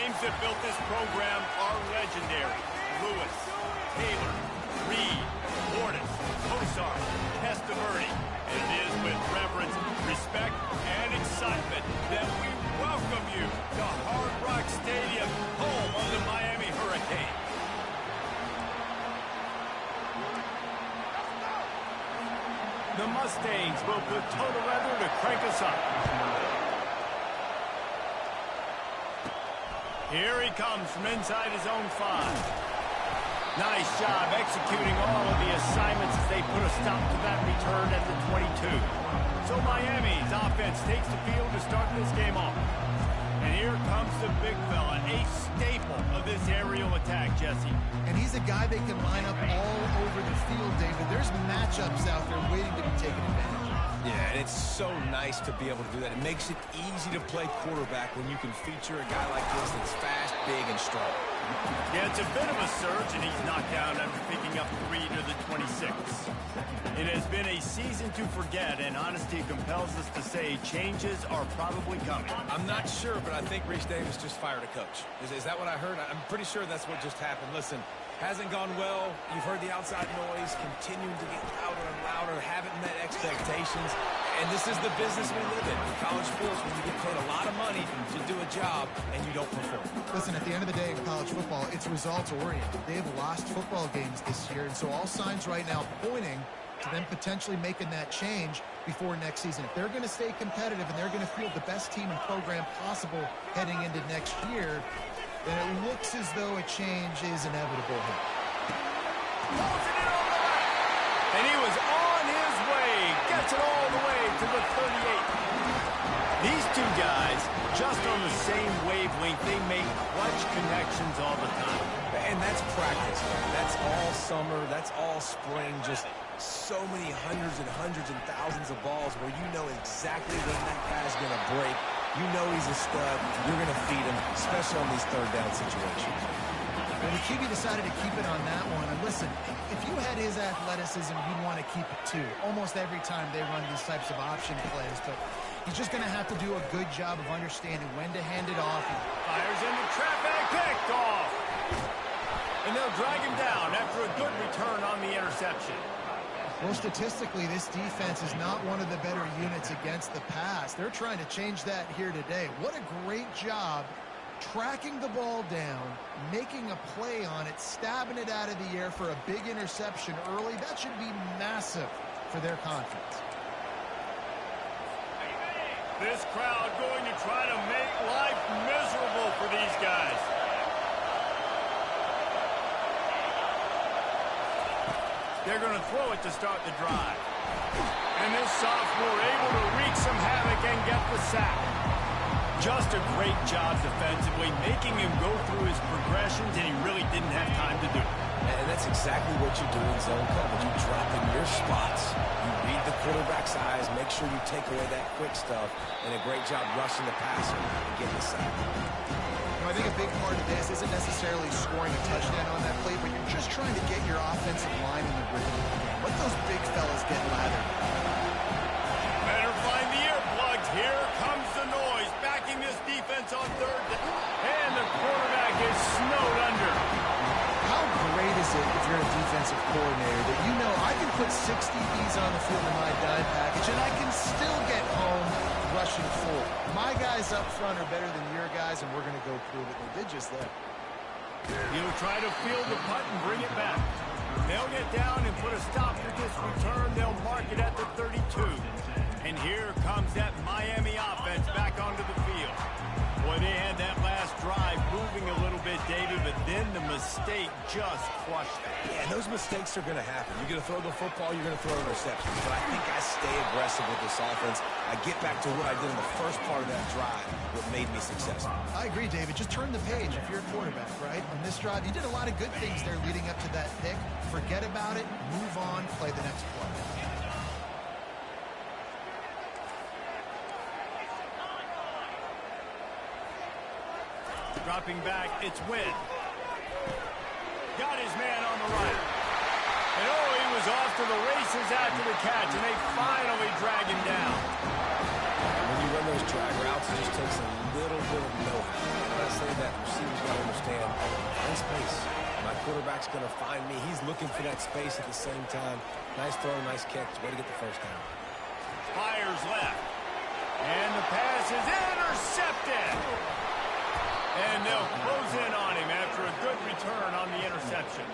names that built this program are legendary. Lewis, Taylor, Reed, Mortis, Kosar, Testaverde. And it is with reverence, respect, and excitement that we welcome you to Hard Rock Stadium, home of the Miami Hurricane. The Mustangs will put total weather to crank us up. Here he comes from inside his own 5. Nice job executing all of the assignments as they put a stop to that return at the 22. So Miami's offense takes the field to start this game off. And here comes the big fella, a staple of this aerial attack, Jesse. And he's a guy they can line up all over the field, David. There's matchups out there waiting to be taken advantage of. Yeah, and it's so nice to be able to do that. It makes it easy to play quarterback when you can feature a guy like this that's fast, big, and strong. Yeah, it's a bit of a surge, and he's knocked down after picking up 3 to the 26. It has been a season to forget, and honesty compels us to say changes are probably coming. I'm not sure, but I think Reese Davis just fired a coach. Is that what I heard? I'm pretty sure that's what just happened. Listen, hasn't gone well. You've heard the outside noise, continuing to get louder and louder, haven't met expectations. And this is the business we live in college sports, when you get paid a lot of money to do a job and you don't perform. Listen, at the end of the day in college football, it's results-oriented. They've lost football games this year, and so all signs right now pointing to them potentially making that change before next season. If they're going to stay competitive and they're going to field the best team and program possible heading into next year, then it looks as though a change is inevitable here. And he was on his way, gets it all the way to the 38. These two guys, just on the same wavelength, they make clutch connections all the time. And that's practice. That's all summer. That's all spring. Just so many hundreds and thousands of balls where you know exactly when that pass is going to break. You know he's a stud. You're going to feed him, especially on these third down situations. Well, the QB decided to keep it on that one. And listen, if you had his athleticism, you'd want to keep it too. Almost every time they run these types of option plays. But he's just going to have to do a good job of understanding when to hand it off. Fires into traffic, picked off. And they'll drag him down after a good return on the interception. Well, statistically, this defense is not one of the better units against the pass. They're trying to change that here today. What a great job tracking the ball down, making a play on it, stabbing it out of the air for a big interception early. That should be massive for their confidence. This crowd going to try to make life miserable for these guys. They're going to throw it to start the drive. And this sophomore able to wreak some havoc and get the sack. Just a great job defensively, making him go through his progressions, and he really didn't have time to do it. And that's exactly what you do in zone coverage. You drop in your spots. You read the quarterback's eyes, make sure you take away that quick stuff, and a great job rushing the passer and getting the sack. I think a big part of this isn't necessarily scoring a touchdown on that play, but you're just trying to get your offensive line in the rhythm of the game. Let those big fellas get lathered. Better find the earplugs. Here comes the noise, backing this defense on third down. And the quarterback is snowed under. How great is it if you're a defensive coordinator that you know I can put 6 DBs on the field in my dime package and I can still get home rushing full. My guys up front are better than your guys, and we're going to go prove it. They did just that. He'll try to field the punt and bring it back. They'll get down and put a stop to this return. They'll mark it at the 32. And here comes that Miami offense back onto the field. Boy, they had that last drive moving a little bit, David, but then the mistake just crushed them. Yeah, and those mistakes are going to happen. You're going to throw the football, you're going to throw interceptions. But I think I stay aggressive with this offense. I get back to what I did in the first part of that drive, what made me successful. I agree, David. Just turn the page if you're a quarterback, right? On this drive, you did a lot of good things there leading up to that pick. Forget about it, move on, play the next play. Dropping back, it's Wynn. Got his man on the right. And oh, he was off to the races after the catch, and they finally drag him down. When you run those those drag routes. It just takes a little bit of know-how. When I say that, receivers got to understand, find space. My quarterback's going to find me. He's looking for that space at the same time. Nice throw, nice catch. Way to get the first down. Fires left. And the pass is intercepted. And they'll close in on him after a good return on the interception.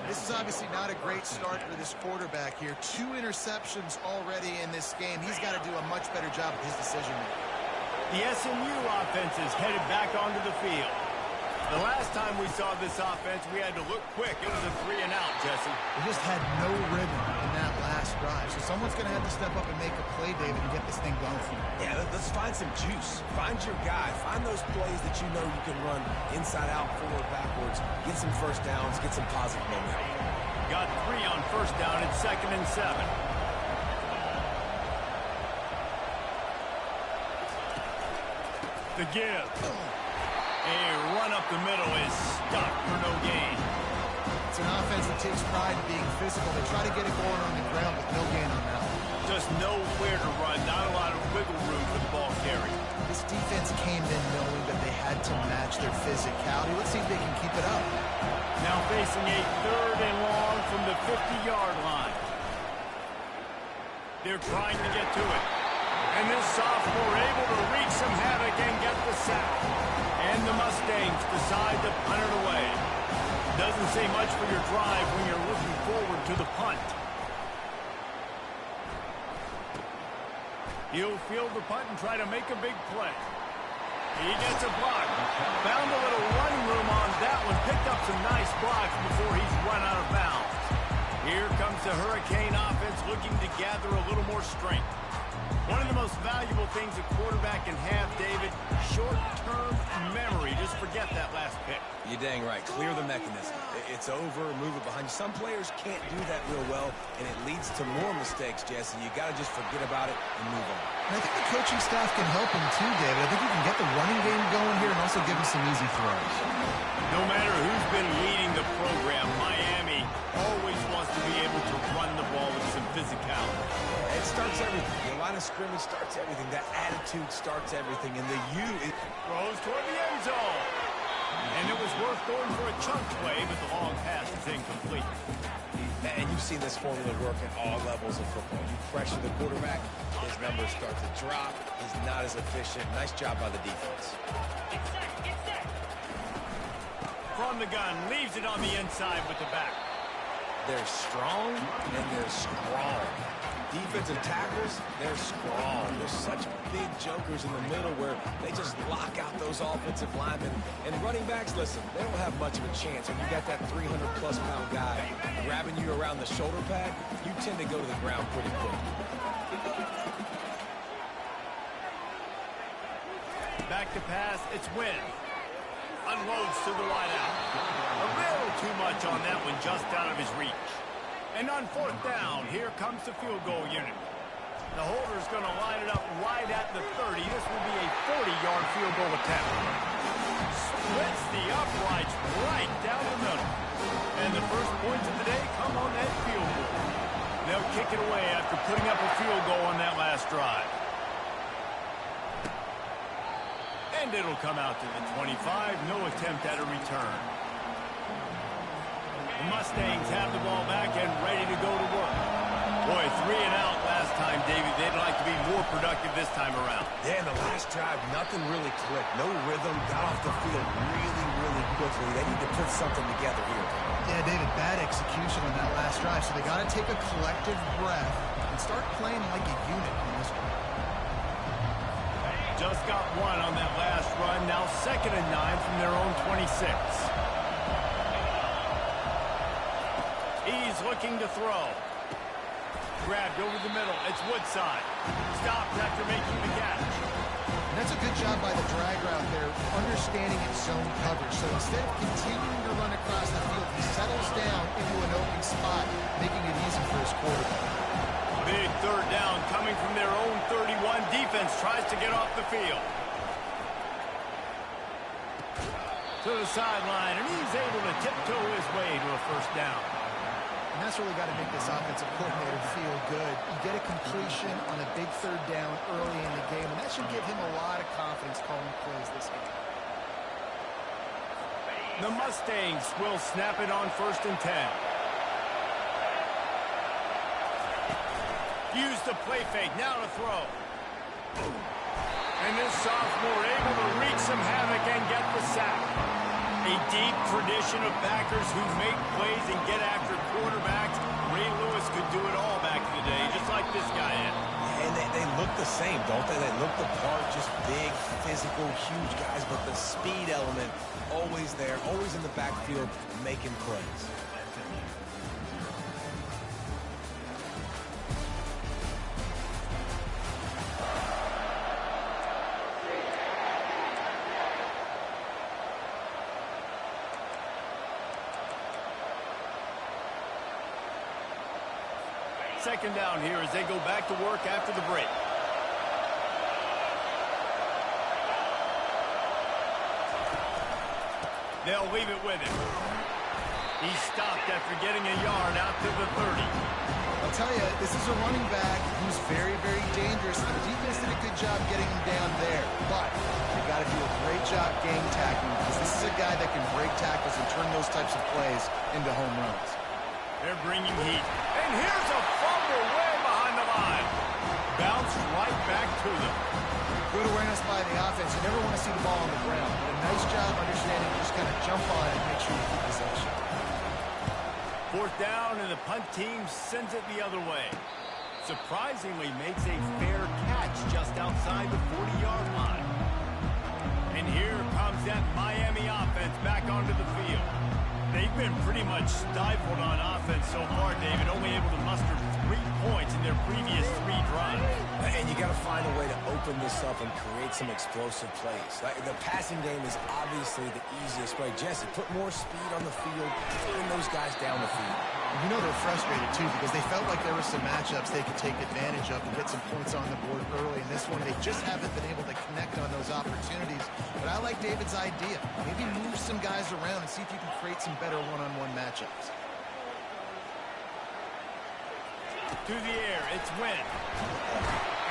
This is obviously not a great start for this quarterback here. 2 interceptions already in this game. He's got to do a much better job with his decision-making. The SMU offense is headed back onto the field. The last time we saw this offense, we had to look quick. It was a 3-and-out, Jesse. They just had no rhythm in that last drive. So someone's going to have to step up and make a play, David, and get this thing going. Yeah, let's find some juice. Find your guy. Find those plays that you know you can run inside out, forward, backwards. Get some first downs. Get some positive momentum. Got 3 on first down. It's 2nd and 7. The give. A run up the middle is stuck for no gain. It's an offense that takes pride in being physical. They try to get it going on the ground, but no gain on that. Just nowhere to run. Not a lot of wiggle room for the ball carry. This defense came in knowing that they had to match their physicality. Let's see if they can keep it up. Now facing a 3rd and long from the 50-yard line. They're trying to get to it. And this sophomore able to wreak some havoc and get the sack. And the Mustangs decide to punt it away. Doesn't say much for your drive when you're looking forward to the punt. He'll field the punt and try to make a big play. He gets a block. Found a little running room on that one. Picked up some nice blocks before he's run out of bounds. Here comes the Hurricane offense looking to gather a little more strength. One of the most valuable things a quarterback can have, David, short-term memory. Just forget that last pick. You're dang right. Clear the mechanism. It's over. Move it behind you. Some players can't do that real well, and it leads to more mistakes, Jesse. You got to just forget about it and move on. And I think the coaching staff can help him too, David. I think you can get the running game going here and also give him some easy throws. No matter who's been leading the program, Miami always wants to be able to run the ball with some physicality. It starts everything. The line of scrimmage starts everything. That attitude starts everything. And the throws toward the end zone. And it was worth going for a chunk play, but the long pass is incomplete. And you've seen this formula work at all levels of football. You pressure the quarterback, his numbers start to drop. He's not as efficient. Nice job by the defense. From the gun, leaves it on the inside with the back. They're strong and they're strong. Defensive tackles, they're strong. There's such big jokers in the middle where they just lock out those offensive linemen. And running backs, listen, they don't have much of a chance. When you got that 300-plus pound guy grabbing you around the shoulder pad, you tend to go to the ground pretty quick. Back to pass, it's Wynn. Unloads to the wideout. A little too much on that one, just out of his reach. And on 4th down, here comes the field goal unit. The holder's going to line it up right at the 30. This will be a 40-yard field goal attempt. Splits the uprights right down the middle. And the first points of the day come on that field goal. They'll kick it away after putting up a field goal on that last drive. And it'll come out to the 25. No attempt at a return. The Mustangs have the ball back and ready to go to work. Boy, 3-and-out last time, David. They'd like to be more productive this time around. Yeah, in the last drive, nothing really clicked. No rhythm. Got off the field really, really quickly. They need to put something together here. Yeah, David, bad execution on that last drive. So they got to take a collective breath and start playing like a unit on this one. Just got one on that last run. Now 2nd and 9 from their own 26. He's looking to throw. Grabbed over the middle. It's Woodside. Stopped after making the catch. And that's a good job by the drag route there, understanding its zone coverage. So instead of continuing to run across the field, he settles down into an open spot, making it easy for his quarterback. Big 3rd down coming from their own 31. Defense tries to get off the field. To the sideline, and he's able to tiptoe his way to a 1st down. And that's really got to make this offensive coordinator feel good. You get a completion on a big third down early in the game, and that should give him a lot of confidence calling plays this game. The Mustangs will snap it on 1st and 10. Use the play fake, now to throw. And this sophomore able to wreak some havoc and get the sack. A deep tradition of backers who make plays and get after quarterbacks. Ray Lewis could do it all back in the day, just like this guy is. And they look the same, don't they? They look the part, just big, physical, huge guys, but the speed element always there, always in the backfield, making plays. Second down here as they go back to work after the break. They'll leave it with him. He stopped after getting a yard out to the 30. I'll tell you, this is a running back who's very, very dangerous. The defense did a good job getting him down there, but they got to do a great job game tackling because this is a guy that can break tackles and turn those types of plays into home runs. They're bringing heat. And here's a fumble way behind the line. Bounce right back to them. Good awareness by the offense. You never want to see the ball on the ground. But a nice job understanding to just kind of jump on it and make sure you keep possession. 4th down, and the punt team sends it the other way. Surprisingly makes a fair catch just outside the 40-yard line. And here comes that Miami offense back onto the field. They've been pretty much stifled on offense so far, David, only able to muster 3 points in their previous 3 drives. And you got to find a way to open this up and create some explosive plays. The passing game is obviously the easiest way. Jesse, put more speed on the field, bring those guys down the field. You know they're frustrated, too, because they felt like there were some matchups they could take advantage of and get some points on the board early. In this one, they just haven't been able to connect on those opportunities. But I like David's idea. Maybe move some guys around and see if you can create some better one-on-one matchups. To the air, it's Wynn.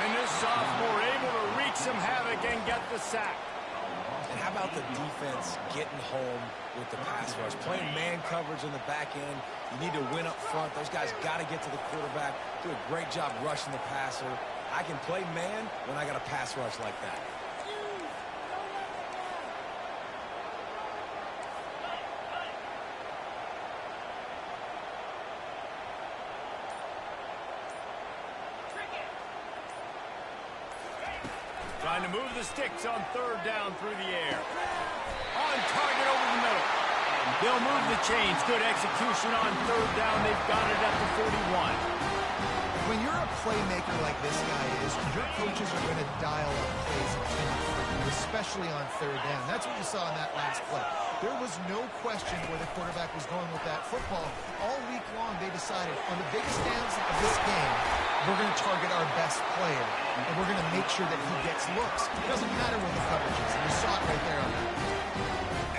And this sophomore able to wreak some havoc and get the sack. And how about the defense getting home with the pass rush? Playing man coverage in the back end. You need to win up front. Those guys got to get to the quarterback. Do a great job rushing the passer. I can play man when I got a pass rush like that. Trying to move the sticks on 3rd down through the air. On target over the middle. They'll move the chains. Good execution on 3rd down. They've got it at the 41. When you're a playmaker like this guy is, your coaches are going to dial up plays and for you, especially on 3rd down. That's what you saw in that last play. There was no question where the quarterback was going with that football. All week long, they decided on the biggest downs of this game, we're going to target our best player, and we're going to make sure that he gets looks. It doesn't matter when the coverage is, and you saw it right there on that.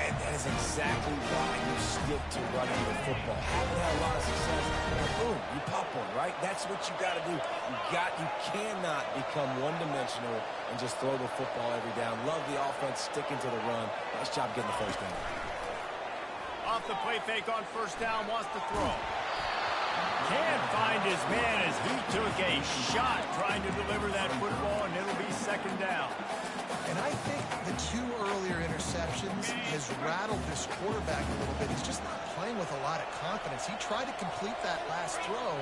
And that is exactly why you stick to running the football. Haven't had a lot of success, and boom, you pop one, right? That's what you got to do. You cannot become one-dimensional and just throw the football every down. Love the offense, sticking to the run. Nice job getting the 1st down. Off the play fake on 1st down, wants to throw. Can't find his man as he took a shot trying to deliver that football, and it'll be 2nd down. And I think the 2 earlier interceptions has rattled this quarterback a little bit. He's just not playing with a lot of confidence. He tried to complete that last throw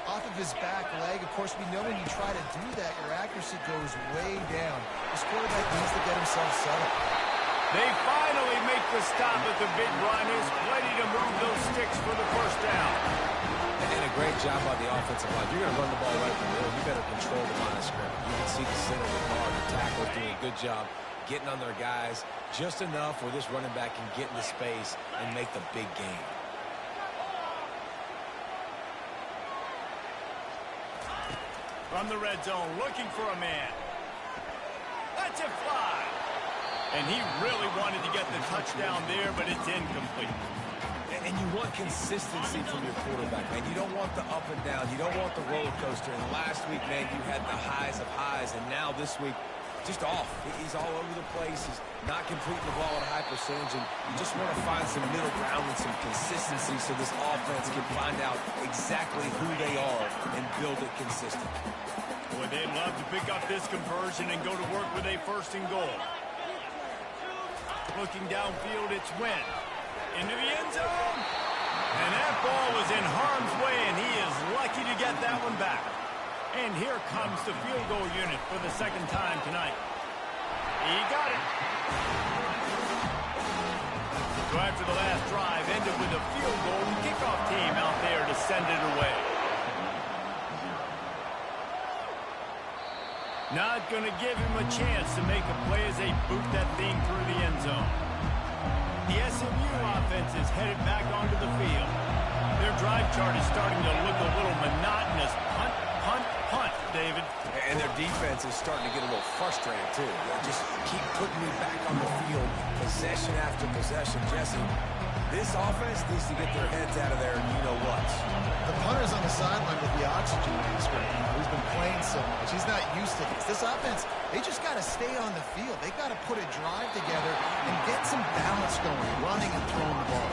off of his back leg. Of course, we know when you try to do that, your accuracy goes way down. This quarterback needs to get himself settled. They finally make the stop at the big run. Is ready to move those sticks for the 1st down. And a great job by the offensive line. You're going to run the ball right in the middle. You better control the line of scrimmage. You can see the center of the guard, the tackle's doing a good job getting on their guys just enough where this running back can get into space and make the big game. From the red zone, looking for a man. Let's it fly. And he really wanted to get the touchdown there, but it's incomplete. And you want consistency from your quarterback, man. You don't want the up and down. You don't want the roller coaster. And last week, man, you had the highs of highs. And now this week, just off. He's all over the place. He's not completing the ball at a high percentage. And you just want to find some middle ground and some consistency so this offense can find out exactly who they are and build it consistent. Boy, they'd love to pick up this conversion and go to work with a first and goal. Looking downfield, it's Wynn. Into the end zone. And that ball was in harm's way, and he is lucky to get that one back. And here comes the field goal unit for the second time tonight. He got it. So after the last drive ended with a field goal, the kickoff team out there to send it away. Not going to give him a chance to make a play as they boot that thing through the end zone. The SMU offense is headed back onto the field. Their drive chart is starting to look a little monotonous. Punt, punt, punt, David. And their defense is starting to get a little frustrated, too. They just keep putting me back on the field, possession after possession. Jesse, this offense needs to get their heads out of there, and you know what. The punter's on the sideline with the oxygen mask right now. He's been playing so much. He's not used to this. This offense, they just got to stay on the field. They got to put a drive together and get some balance going, running and throwing the ball.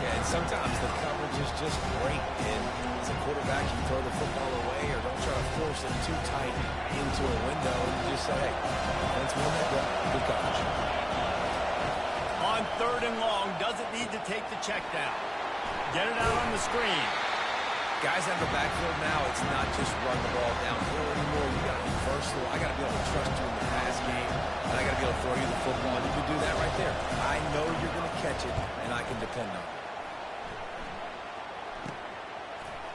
Yeah, and sometimes the coverage is just great. And as a quarterback, you throw the football away or don't try to force it too tight into a window. And you just say, hey, let's win that drive. Good coverage. On third and long, doesn't need to take the check down. Get it out on the screen. Guys out of the backfield now, it's not just run the ball downhill anymore. You got to be versatile. I got to be able to trust you in the pass game, and I got to be able to throw you the football. And you can do that right there. I know you're going to catch it, and I can depend on it.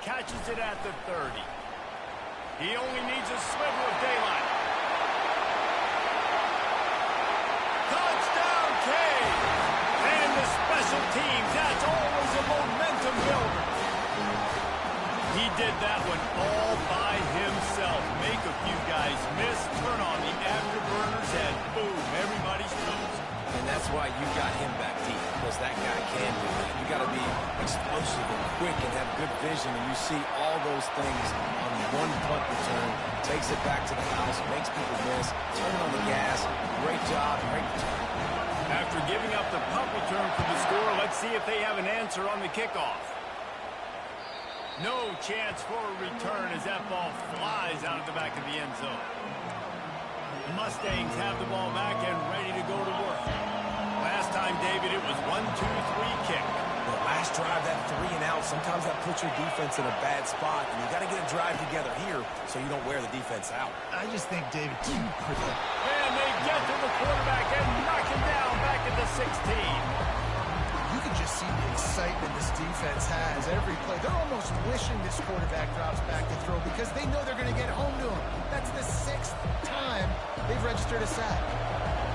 Catches it at the 30. He only needs a sliver of daylight. Touchdown, Cade! And the special teams, that's always a momentum builder. He did that one all by himself. Make a few guys miss, turn on the afterburners, and boom, everybody's toast. And that's why you got him back deep, because that guy can do that. You got to be explosive and quick and have good vision, and you see all those things on one punt return. Takes it back to the house, makes people miss, turn on the gas. Great job, great return. After giving up the punt return for the score, let's see if they have an answer on the kickoff. No chance for a return as that ball flies out of the back of the end zone. The Mustangs have the ball back and ready to go to work. Last time, David, it was 1-2-3 kick. The last drive, that 3 and out, sometimes that puts your defense in a bad spot, and you got to get a drive together here so you don't wear the defense out. I just think David too quickly. And they get to the quarterback and knock him down back at the 16. You can just see the excitement this defense has every play. They're almost wishing this quarterback drops back to throw because they know they're going to get home to him. That's the 6th time they've registered a sack.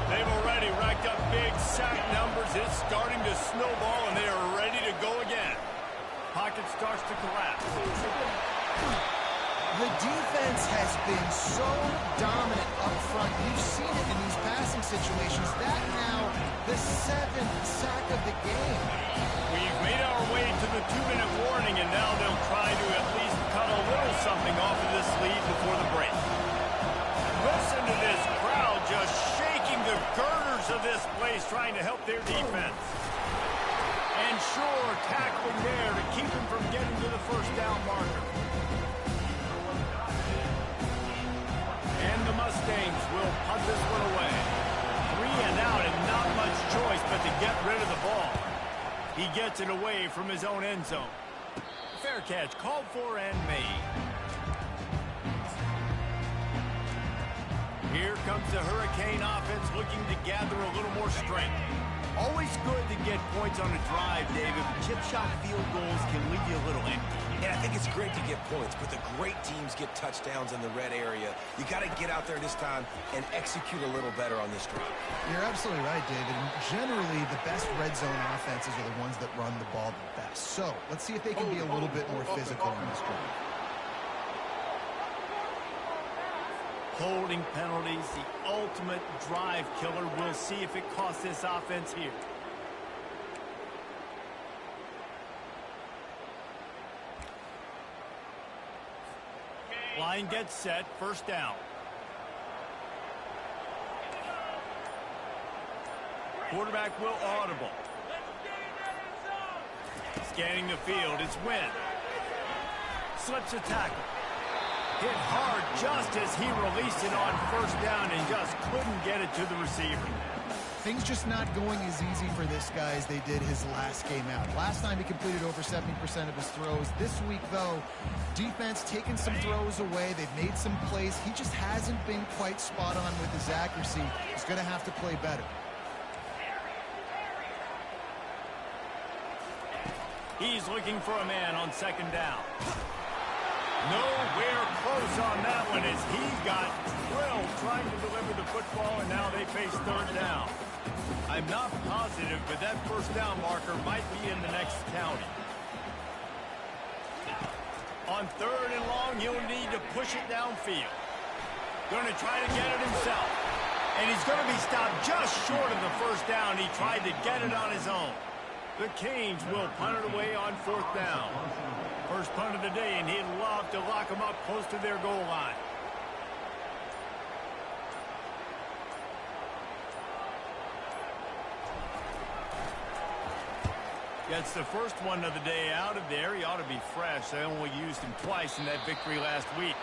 They've already racked up big sack numbers. It's starting to snowball, and they are ready to go again. Pocket starts to collapse. The defense has been so dominant up front. You've seen it in these passing situations. That now the 7th sack of the game. We've made our way to the 2-minute warning, and now they'll try to at least cut a little something off of this lead before the break. Listen to this crowd just shaking the girders of this place, trying to help their defense. And sure, tackling there to keep him from getting to the first down marker. And the Mustangs will punt this one away. 3 and out and not much choice but to get rid of the ball. He gets it away from his own end zone. Fair catch called for and made. Here comes the Hurricane offense looking to gather a little more strength. Always good to get points on a drive, David, but chip shot field goals can leave you a little empty. Yeah, I think it's great to get points, but the great teams get touchdowns in the red area. You got to get out there this time and execute a little better on this drive. You're absolutely right, David. And generally, the best red zone offenses are the ones that run the ball the best. So let's see if they can be a little bit more physical on this drive. Holding penalties, the ultimate drive killer. We'll see if it costs this offense here. Line gets set, first down. Quarterback will audible. Scanning the field, it's Wynn. Slips a tackle. Hit hard just as he released it on first down and just couldn't get it to the receiver. Things just not going as easy for this guy as they did his last game out. Last time he completed over 70% of his throws. This week, though, defense taking some throws away. They've made some plays. He just hasn't been quite spot on with his accuracy. He's going to have to play better. He's looking for a man on second down. Nowhere close on that one as he got thrilled trying to deliver the football, and now they face third down. I'm not positive, but that first down marker might be in the next county. On third and long, he'll need to push it downfield. Going to try to get it himself. And he's going to be stopped just short of the first down. He tried to get it on his own. The Canes will punt it away on fourth down. First punt of the day, and he'd love to lock them up close to their goal line. Gets the first one of the day out of there. He ought to be fresh. They only used him twice in that victory last week.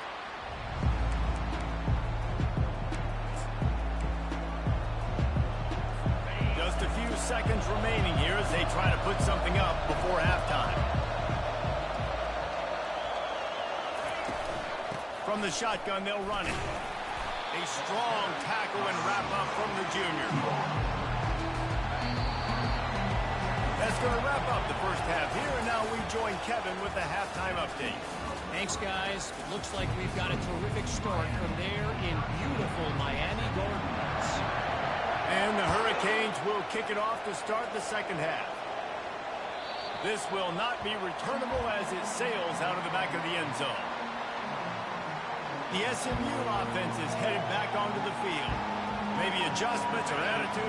Just a few seconds remaining here as they try to put something up before halftime. From the shotgun, they'll run it. A strong tackle and wrap up from the junior. That's going to wrap up the first half here, and now we join Kevin with the halftime update. Thanks, guys. It looks like we've got a terrific start from there in beautiful Miami Gardens. And the Hurricanes will kick it off to start the second half. This will not be returnable as it sails out of the back of the end zone. The SMU offense is headed back onto the field. Maybe adjustments or attitude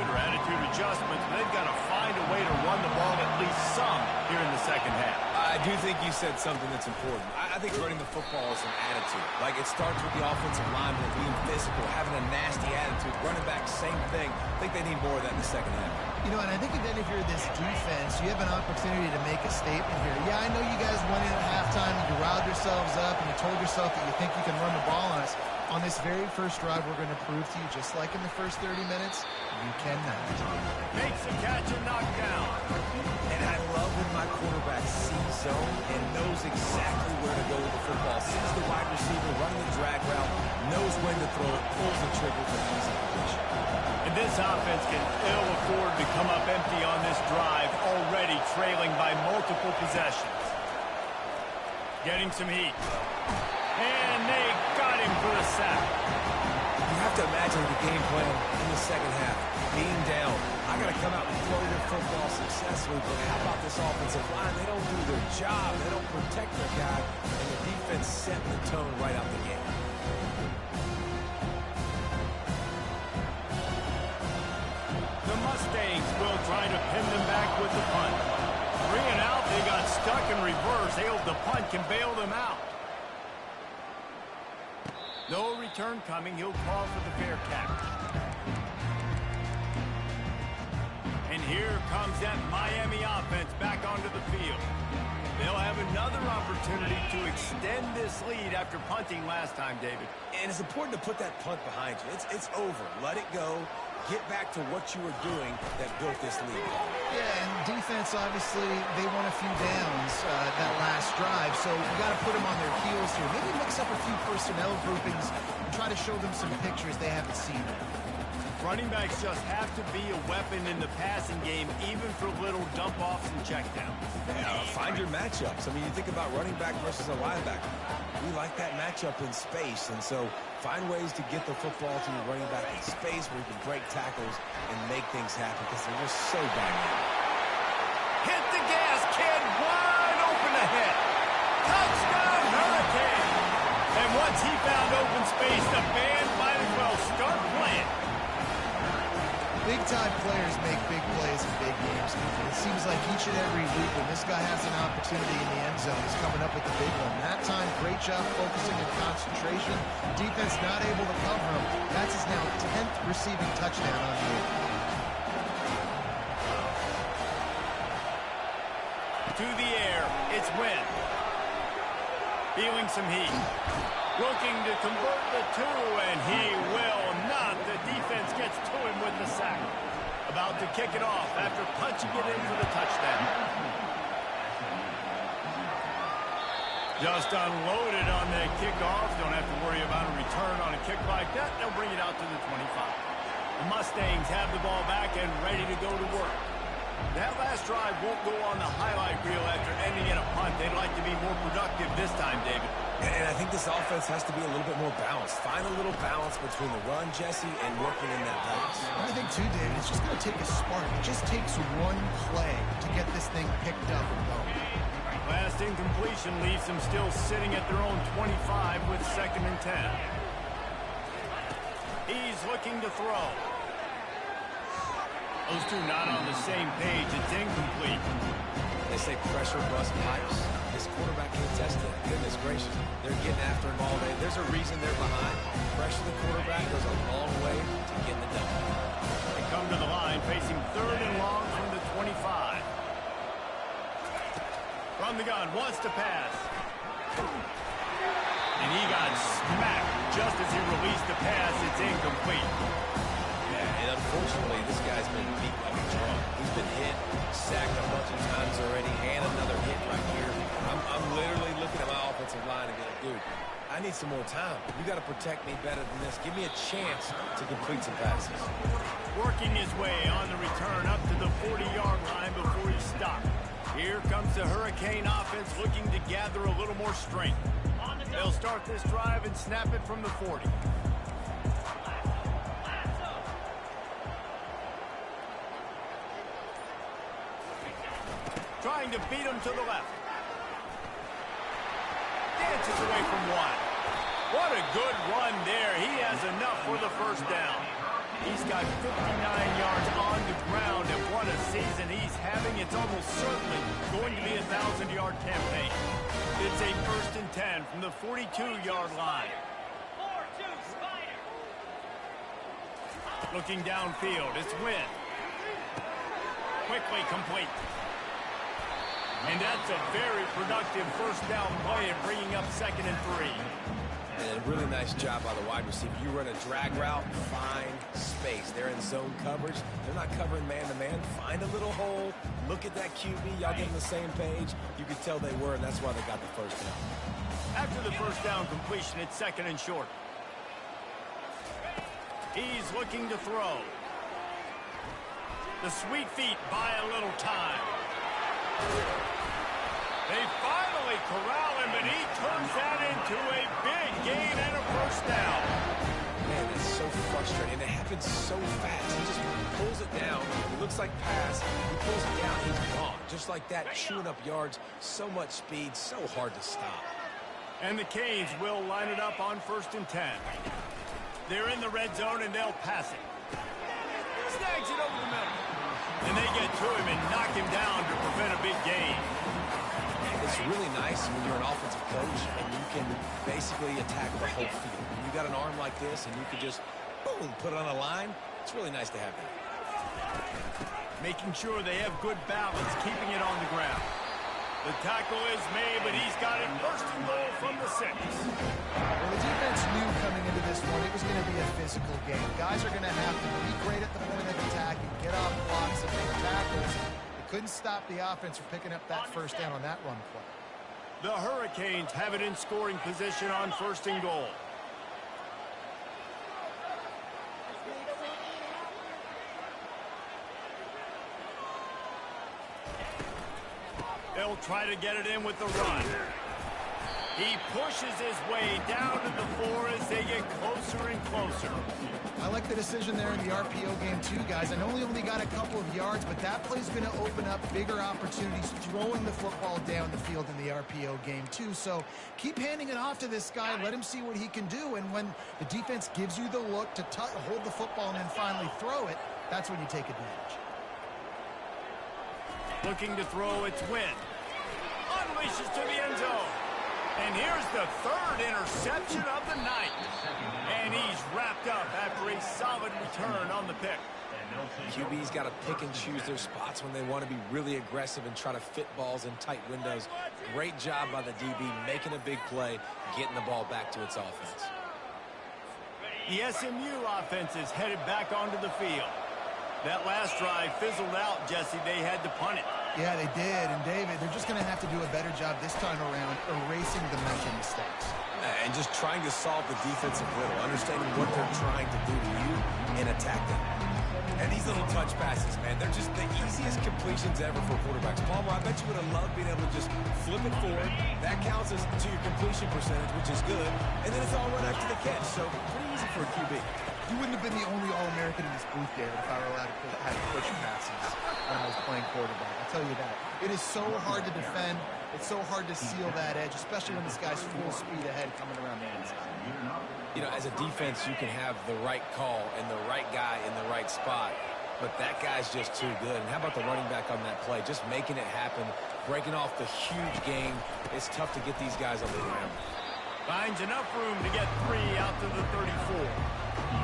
adjustments. They've got to find a way to run the ball at least some here in the second half. I do think you said something that's important. I think running the football is an attitude. Like, it starts with the offensive lineman being physical, having a nasty attitude. Running back, same thing. I think they need more of that in the second half. You know, and I think then if you're this defense, you have an opportunity to make a statement here. Yeah, I know you guys went in at halftime, you riled yourselves up, and you told yourself that you think you can run the ball on us. On this very first drive, we're going to prove to you, just like in the first 30 minutes, you cannot. Makes the catch and knocked down. And I love when my quarterback sees zone and knows exactly where to go with the football. Sees the wide receiver running the drag route, knows when to throw it, pulls the trigger for easy completion. And this offense can ill afford to come up empty on this drive, already trailing by multiple possessions. Getting some heat. And they got him for the sack. You have to imagine the game plan in the second half. Being down, I got to come out and throw the football successfully, but how about this offensive line? They don't do their job. They don't protect their guy, and the defense setting the tone right out the game. The Mustangs will try to pin them back with the punt. 3 and out, they got stuck in reverse. They hope the punt can bail them out. No return coming. He'll call for the fair catch. And here comes that Miami offense back onto the field. They'll have another opportunity to extend this lead after punting last time, David. And it's important to put that punt behind you. It's over. Let it go. Get back to what you were doing that built this lead. Yeah, and defense, obviously, they won a few downs that last drive, so you got to put them on their heels here. Maybe mix up a few personnel groupings and try to show them some pictures they haven't seen. Running backs just have to be a weapon in the passing game, even for little dump-offs and checkdowns. Yeah, find your matchups. I mean, you think about running back versus a linebacker. We like that matchup in space, and so find ways to get the football to your running back in space where you can break tackles and make things happen because they're just so dynamic. Hit the gas, kid. Wide open ahead. Touchdown, Hurricane. And once he found open space, the band might as well start playing. Big-time players make big plays in big games. It seems like he each and every week when this guy has an opportunity in the end zone, he's coming up with the big one. That time, great job focusing and concentration. Defense not able to cover him. That's his now 10th receiving touchdown on the year. To the air, it's Wynn. Feeling some heat. Looking to convert the two, and he will not. The defense gets to him with the sack. About to kick it off after punching it in for the touchdown. Just unloaded on the kickoff. Don't have to worry about a return on a kick like that. They'll bring it out to the 25. The Mustangs have the ball back and ready to go to work. That last drive won't go on the highlight reel after ending in a punt. They'd like to be more productive this time, David. And I think this offense has to be a little bit more balanced. Find a little balance between the run, Jesse, and working in that pass. I think, too, David, it's just going to take a spark. It just takes one play to get this thing picked up and going. Last incompletion leaves them still sitting at their own 25 with 2nd and 10. He's looking to throw. Those two not on the same page. It's incomplete. They say pressure bust pipes. This quarterback can't test it. Goodness gracious. They're getting after him all day. There's a reason they're behind. Pressure the quarterback goes a long way to getting it done. They come to the line facing 3rd and long from the 25. From the gun, wants to pass. And he got smacked just as he released the pass. It's incomplete. And unfortunately, this guy's been beat like a drum. He's been hit, sacked a bunch of times already, and another hit right here. I'm literally looking at my offensive line and going, dude, I need some more time. You got to protect me better than this. Give me a chance to complete some passes. Working his way on the return up to the 40-yard line before he stopped. Here comes the Hurricane offense looking to gather a little more strength. They'll start this drive and snap it from the 40. Trying to beat him to the left. Dances away from one. What a good run there. He has enough for the first down. He's got 59 yards on the ground, and what a season he's having. It's almost certainly going to be a 1,000-yard campaign. It's a 1st and 10 from the 42-yard line. Looking downfield, it's Wynn. Quickly complete. And that's a very productive first down play and bringing up 2nd and 3. And a really nice job by the wide receiver. You run a drag route, find space. They're in zone coverage. They're not covering man-to-man. Find a little hole. Look at that QB. Y'all get on the same page. You could tell they were, and that's why they got the first down. After the first down completion, it's 2nd and short. He's looking to throw. The sweet feet buy a little time. They finally corral him, but he turns that into a big gain and a first down. Man, that's so frustrating. It happens so fast. He just pulls it down. It looks like pass. He pulls it down. He's gone. Just like that, chewing up yards. So much speed, so hard to stop. And the Canes will line it up on 1st and 10. They're in the red zone, and they'll pass it. Snags it over the middle. And they get to him and knock him down to prevent a big gain. It's really nice when you're an offensive coach and you can basically attack the whole field. When you got an arm like this and you can just, boom, put it on a line, it's really nice to have that. Making sure they have good balance, keeping it on the ground. The tackle is made, but he's got it 1st and goal from the 6. Well, the defense knew coming into this one it was going to be a physical game. Guys are going to have to be great at the point of attack and get off blocks and make tackles. They couldn't stop the offense from picking up that first down on that run play. The Hurricanes have it in scoring position on 1st and goal. They'll try to get it in with the run. He pushes his way down to the 4 as they get closer and closer. I like the decision there in the RPO game too, guys. I know he only got a couple of yards, but that play's going to open up bigger opportunities throwing the football down the field in the RPO game too. So keep handing it off to this guy. Let him see what he can do. And when the defense gives you the look to hold the football and then finally throw it, that's when you take advantage. Looking to throw, it's Wynn. Unleashes to the end zone. And here's the third interception of the night. And he's wrapped up after a solid return on the pick. QB's got to pick and choose their spots when they want to be really aggressive and try to fit balls in tight windows. Great job by the DB making a big play, getting the ball back to its offense. The SMU offense is headed back onto the field. That last drive fizzled out, Jesse. They had to punt it. Yeah, they did. And, David, they're just going to have to do a better job this time around erasing the mental mistakes. And just trying to solve the defensive riddle, understanding what they're trying to do to you and attack them. And these little touch passes, man, they're just the easiest completions ever for quarterbacks. Palmer, I bet you would have loved being able to just flip it forward. That counts as to your completion percentage, which is good. And then it's all run after the catch, so pretty easy for a QB. You wouldn't have been the only All-American in this booth, David, if I were allowed to have push passes when I was playing quarterback. I'll tell you that. It is so hard to defend. It's so hard to seal that edge, especially when this guy's full speed ahead coming around the inside. You know, as a defense, you can have the right call and the right guy in the right spot, but that guy's just too good. And how about the running back on that play? Just making it happen, breaking off the huge game. It's tough to get these guys on the ground. Finds enough room to get 3 out to the 34.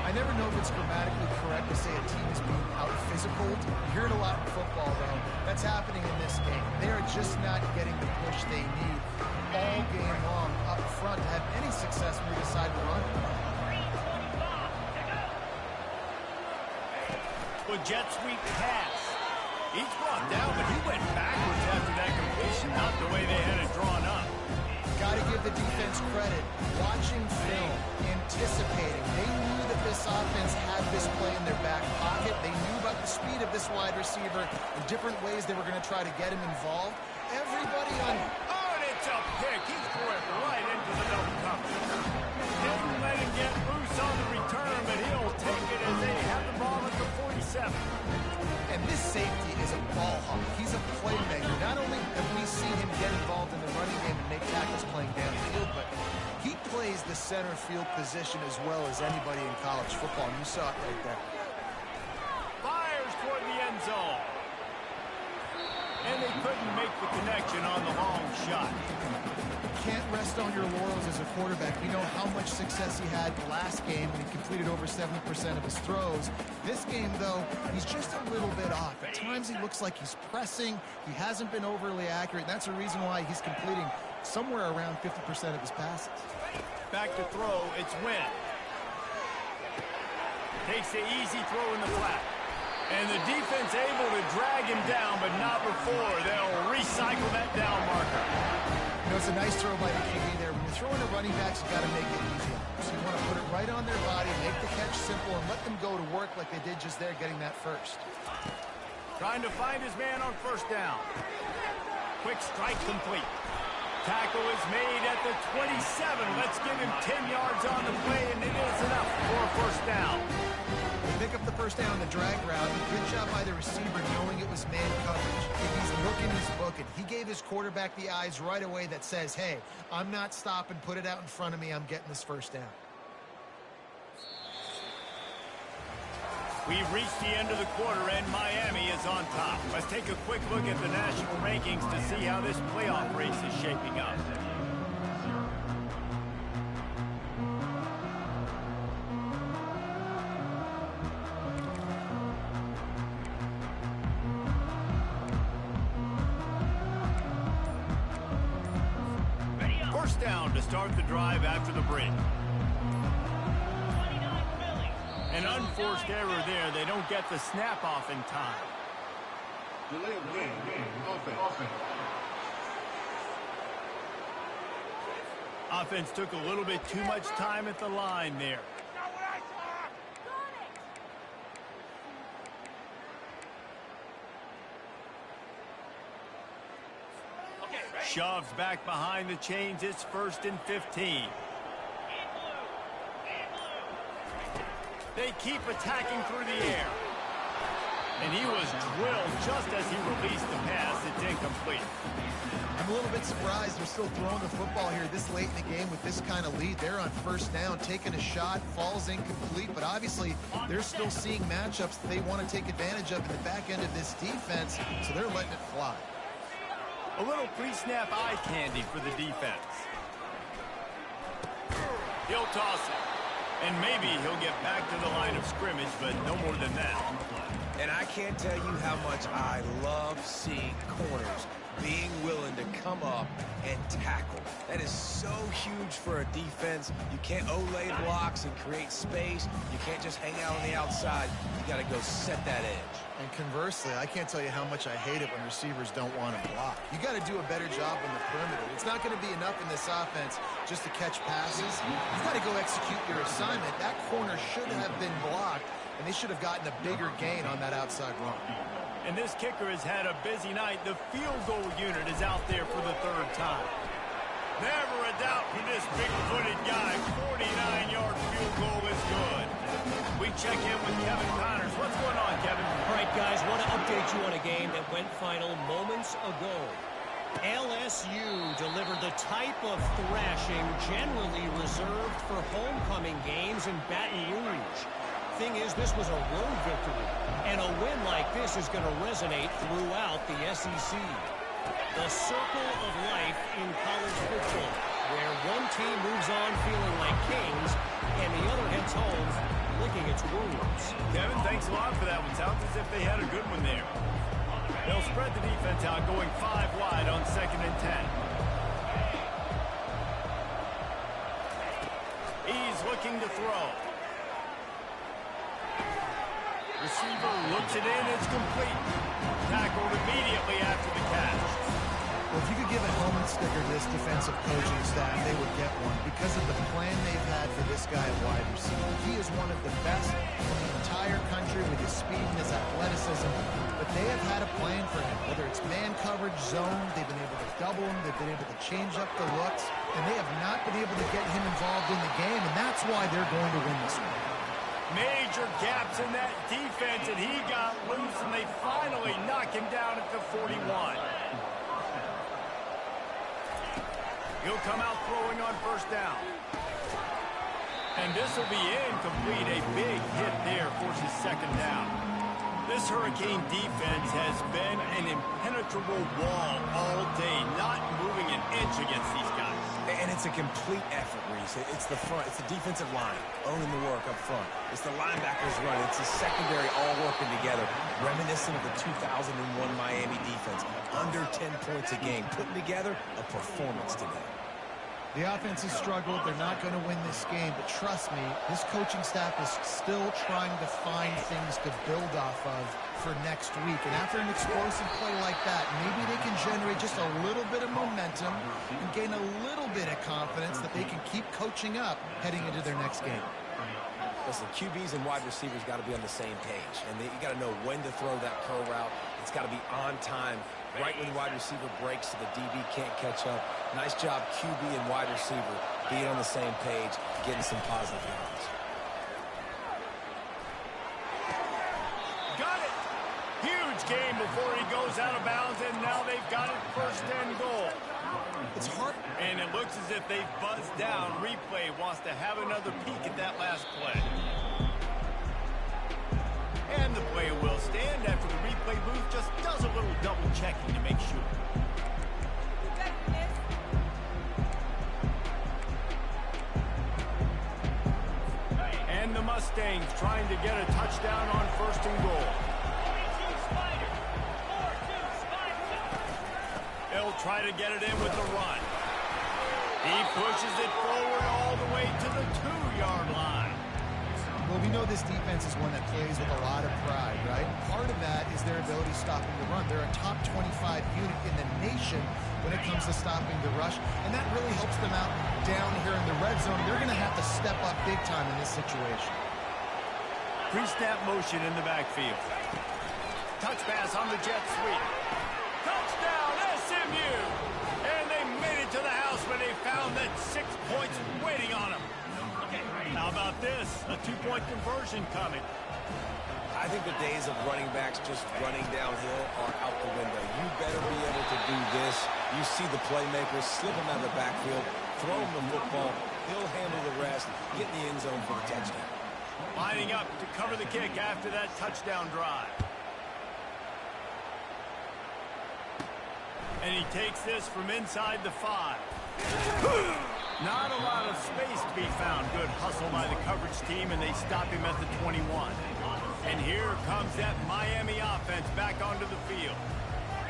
I never know if it's grammatically correct to say a team is being out-physical. You hear it a lot in football, though. That's happening in this game. They are just not getting the push they need all game long up front to have any success when they decide to run. Well, jet sweep pass. He's brought down, but he went backwards after that completion, not the way they had it drawn up. Got to give the defense credit. Watching film, anticipating. They knew that this offense had this play in their back pocket. They knew about the speed of this wide receiver and different ways they were going to try to get him involved. Everybody on... Oh, and it's a pick. He threw it right into the double cover. Didn't let him get loose on the return, but he'll take it as they have the ball at the 47. And this safety is a ball hawk. He's a playmaker. Not only have we seen him get involved in the running game and make tackles playing downfield, but he plays the center field position as well as anybody in college football. And you saw it right there. Fires toward the end zone. And they couldn't make the connection on the long shot. Can't rest on your laurels as a quarterback. We know how much success he had last game when he completed over 70% of his throws. This game, though, he's just a little bit off. At times he looks like he's pressing. He hasn't been overly accurate. That's the reason why he's completing somewhere around 50% of his passes. Back to throw, it's Wynn. Takes the easy throw in the flat. And the defense able to drag him down, but not before they'll recycle that down marker. You know, it's a nice throw by the QB there. When you're throwing to running backs, you got to make it easy. So you want to put it right on their body, make the catch simple, and let them go to work like they did just there, getting that first. Trying to find his man on first down. Quick strike complete. Tackle is made at the 27. Let's give him 10 yards on the play, and it is enough for a first down. They pick up the first down on the drag route. Good job by the receiver knowing it was man coverage. If he's looking, he's booking. He gave his quarterback the eyes right away that says, hey, I'm not stopping. Put it out in front of me. I'm getting this first down. We've reached the end of the quarter, and Miami is on top. Let's take a quick look at the national rankings to see how this playoff race is shaping up. First down to start the drive after the break. An unforced error there. They don't get the snap off in time. Delay of game. Offense. Offense took a little bit too much time at the line there. Shoves back behind the chains. It's 1st and 15. They keep attacking through the air. And he was drilled just as he released the pass. It's incomplete. I'm a little bit surprised they're still throwing the football here this late in the game with this kind of lead. They're on first down, taking a shot, falls incomplete, but obviously they're still seeing matchups that they want to take advantage of in the back end of this defense, so they're letting it fly. A little pre-snap eye candy for the defense. He'll toss it, and maybe he'll get back to the line of scrimmage, but no more than that. And I can't tell you how much I love seeing corners being willing to come up and tackle. That is so huge for a defense. You can't olay blocks and create space. You can't just hang out on the outside. You got to go set that edge. And conversely, I can't tell you how much I hate it when receivers don't want to block. You got to do a better job on the perimeter. It's not going to be enough in this offense just to catch passes. You've got to go execute your assignment. That corner should have been blocked, and they should have gotten a bigger gain on that outside run. And this kicker has had a busy night. The field goal unit is out there for the third time. Never a doubt for this big-footed guy. 49-yard field goal is good. We check in with Kevin Connors. What's going on, Kevin? All right, guys, want to update you on a game that went final moments ago. LSU delivered the type of thrashing generally reserved for homecoming games in Baton Rouge. Thing is, this was a road victory, and a win like this is going to resonate throughout the SEC. The circle of life in college football, where one team moves on feeling like kings, and the other heads home licking its wounds. Kevin, thanks a lot for that one. Sounds as if they had a good one there. They'll spread the defense out, going 5 wide on 2nd and 10. He's looking to throw. Receiver looks it in, it's complete. Tackled immediately after the catch. Well, if you could give a helmet sticker to this defensive coaching staff, they would get one because of the plan they've had for this guy at wide receiver. He is one of the best in the entire country with his speed and his athleticism, but they have had a plan for him. Whether it's man coverage, zone, they've been able to double him, they've been able to change up the looks, and they have not been able to get him involved in the game, and that's why they're going to win this one. Major gaps in that defense, and he got loose, and they finally knock him down at the 41. He'll come out throwing on first down. And this will be incomplete. A big hit there forces 2nd down. This Hurricane defense has been an impenetrable wall all day, not moving an inch against these guys. And it's a complete effort, Reese. It's the front. It's the defensive line owning the work up front. It's the linebackers running. It's the secondary all working together, reminiscent of the 2001 Miami defense. Under 10 points a game, putting together a performance today. The offense has struggled. They're not going to win this game, but trust me, this coaching staff is still trying to find things to build off of for next week. And after an explosive play like that, maybe they can generate just a little bit of momentum and gain a little bit of confidence that they can keep coaching up heading into their next game. Listen, QBs and wide receivers got to be on the same page, and you got to know when to throw that curl route. It's got to be on time, right when the wide receiver breaks so the DB can't catch up. Nice job, QB and wide receiver, being on the same page, getting some positive yards. Got it! Huge game before he goes out of bounds, and now they've got it 1st and goal. It's hard. And it looks as if they've buzzed down. Replay wants to have another peek at that last play. And the play will stand after the replay booth just does a little double checking to make sure. And the Mustangs trying to get a touchdown on 1st and goal. They'll try to get it in with the run. He pushes it forward all the way to the 2-yard line. Well, we know this defense is one that plays with a lot of pride, right? Part of that is their ability stopping the run. They're a top 25 unit in the nation when it comes to stopping the rush, and that really helps them out down here in the red zone. They're going to have to step up big time in this situation. Pre-snap motion in the backfield. Touch pass on the jet sweep. Touchdown, SMU! And they made it to the house when they found that 6 points waiting on them. How about this? A 2-point conversion coming. I think the days of running backs just running downhill are out the window. You better be able to do this. You see the playmakers, slip him out of the backfield, throw him the football. He'll handle the rest, get in the end zone for a touchdown. Lining up to cover the kick after that touchdown drive. And he takes this from inside the 5. Not a lot of space to be found. Good hustle by the coverage team, and they stop him at the 21. And here comes that Miami offense back onto the field.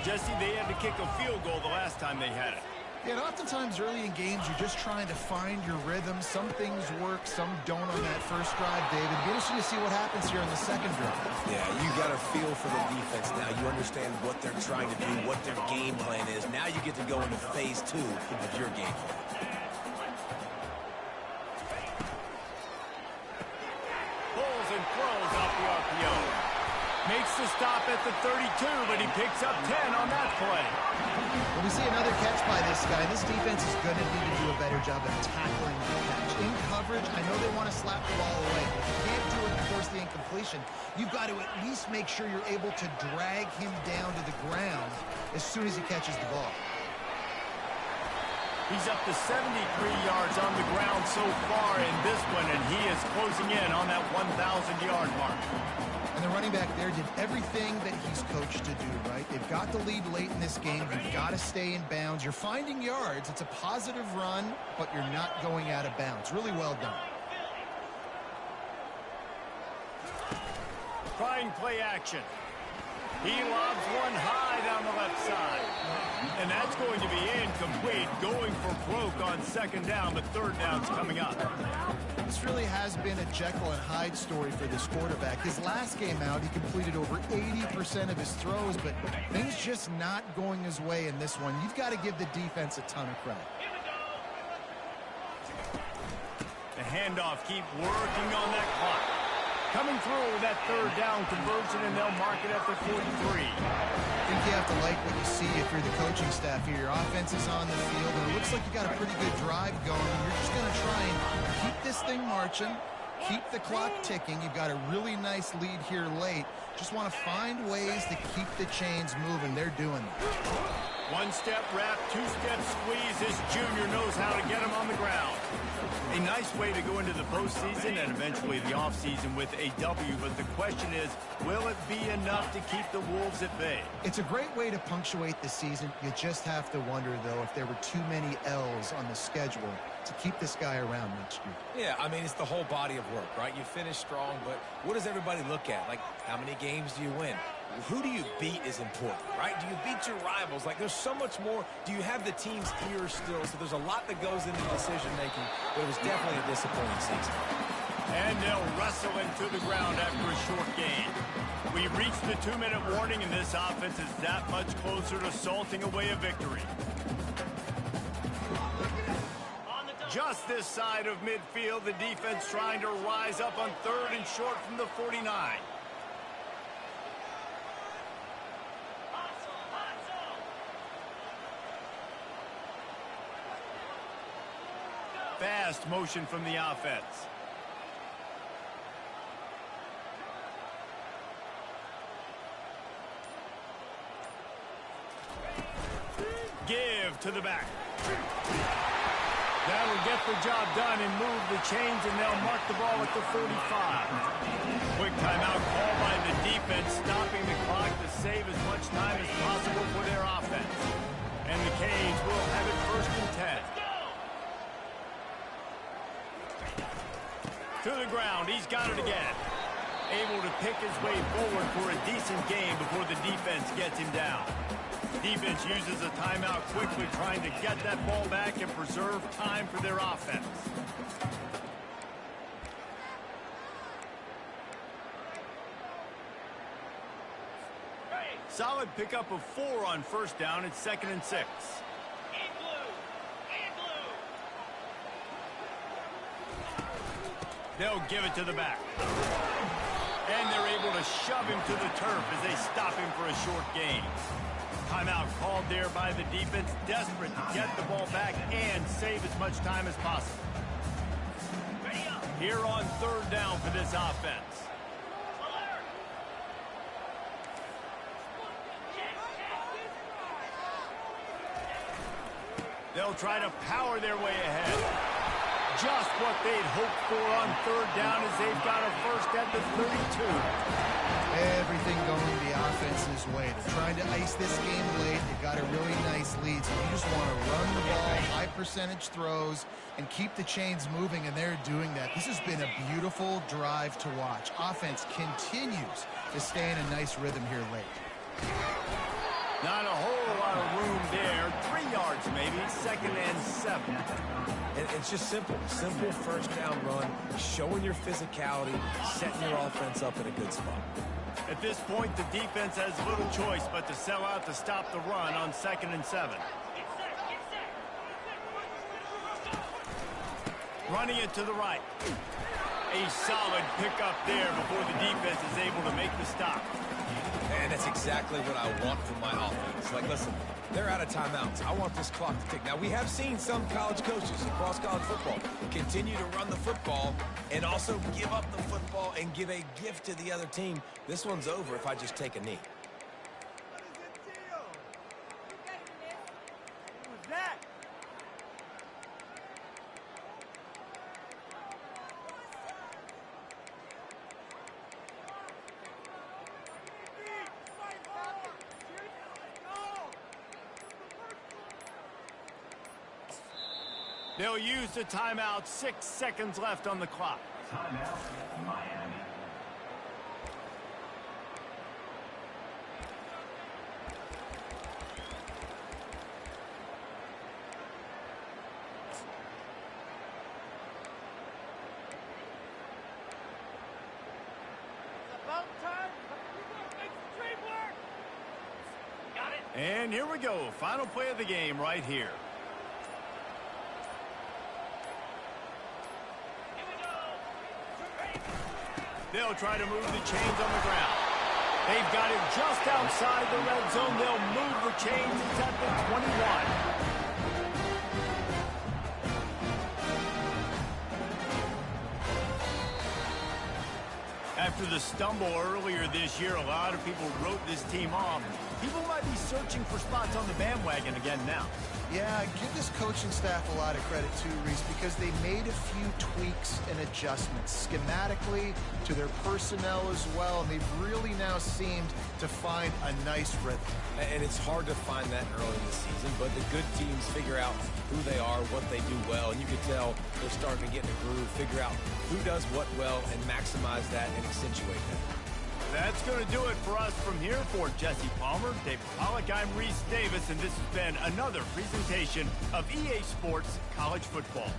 Jesse, they had to kick a field goal the last time they had it. Yeah, and oftentimes early in games, you're just trying to find your rhythm. Some things work, some don't on that first drive, David. Be interesting to see what happens here on the second drive. Yeah, you got a feel for the defense now. You understand what they're trying to do, what their game plan is. Now you get to go into phase 2 of your game plan. Pulls and throws off the RPO. Makes the stop at the 32, but he picks up 10 on that play. When we see another catch by this guy, this defense is going to need to do a better job of tackling the catch. In coverage, I know they want to slap the ball away, but if you can't do it and force the incompletion, you've got to at least make sure you're able to drag him down to the ground as soon as he catches the ball. He's up to 73 yards on the ground so far in this one, and he is closing in on that 1,000-yard mark. And the running back there did everything that he's coached to do, right? They've got the lead late in this game. You've got to stay in bounds. You're finding yards. It's a positive run, but you're not going out of bounds. Really well done. Trying play action. He lobs one high down the left side. And that's going to be incomplete. Going for broke on second down, but third down's coming up. This really has been a Jekyll and Hyde story for this quarterback. His last game out, he completed over 80% of his throws, but things just not going his way in this one. You've got to give the defense a ton of credit. The handoff, keep working on that clock. Coming through that third down conversion, and they'll mark it at the 43. I think you have to like what you see if you're the coaching staff here. Your offense is on the field, and it looks like you got a pretty good drive going. You're just going to try and keep this thing marching, keep the clock ticking. You've got a really nice lead here late. Just want to find ways to keep the chains moving. They're doing it. One-step wrap, two-step squeeze. This junior knows how to get him on the ground. A nice way to go into the postseason and eventually the offseason with a W, but the question is, will it be enough to keep the Wolves at bay? It's a great way to punctuate the season. You just have to wonder, though, if there were too many L's on the schedule to keep this guy around next year. Yeah, I mean, it's the whole body of work, right? You finish strong, but what does everybody look at? Like, how many games do you win? Who do you beat is important, right? Do you beat your rivals? Like, there's so much more. Do you have the team's ear still? So there's a lot that goes into decision-making, but it was definitely a disappointing season. And they'll wrestle into the ground after a short gain. We reached the 2-minute warning, and this offense is that much closer to salting away a victory. Just this side of midfield, the defense trying to rise up on third and short from the 49. Fast motion from the offense. Give to the back. That'll get the job done and move the chains, and they'll mark the ball at the 45. Quick timeout call by the defense, stopping the clock to save as much time as possible for their offense. And the Canes will have it first and 10. To the ground, he's got it again. Able to pick his way forward for a decent game before the defense gets him down. Defense uses a timeout quickly, trying to get that ball back and preserve time for their offense. Solid pickup of 4 on first down. It's 2nd and 6. They'll give it to the back. And they're able to shove him to the turf as they stop him for a short gain. Timeout called there by the defense, desperate to get the ball back and save as much time as possible. Here on third down for this offense. They'll try to power their way ahead. Just what they'd hoped for on third down as they've got a first at the 32. Everything going the offense's way. They're trying to ice this game late. They've got a really nice lead, so you just want to run the ball, high percentage throws, and keep the chains moving, and they're doing that. This has been a beautiful drive to watch. Offense continues to stay in a nice rhythm here late. Not a whole lot of room there. 3 yards maybe, 2nd and 7. And it's just simple. Simple first down run, showing your physicality, setting your offense up in a good spot. At this point, the defense has little choice but to sell out to stop the run on 2nd and 7. Running it to the right. A solid pickup there before the defense is able to make the stop. And that's exactly what I want from my offense. Like, listen, they're out of timeouts. I want this clock to tick. Now, we have seen some college coaches across college football continue to run the football and also give up the football and give a gift to the other team. This one's over if I just take a knee. They'll use the timeout. 6 seconds left on the clock. Timeout, Miami. And here we go. Final play of the game right here. They'll try to move the chains on the ground. They've got it just outside the red zone. They'll move the chains. It's at the 21. After the stumble earlier this year, a lot of people wrote this team off. People might be searching for spots on the bandwagon again now. Yeah, give this coaching staff a lot of credit too, Reese, because they made a few tweaks and adjustments schematically to their personnel as well, and they've really now seemed to find a nice rhythm. And it's hard to find that early in the season, but the good teams figure out who they are, what they do well, and you can tell they're starting to get in a groove, figure out who does what well, and maximize that and accentuate that. That's going to do it for us from here. For Jesse Palmer, David Pollack, I'm Reese Davis, and this has been another presentation of EA Sports College Football.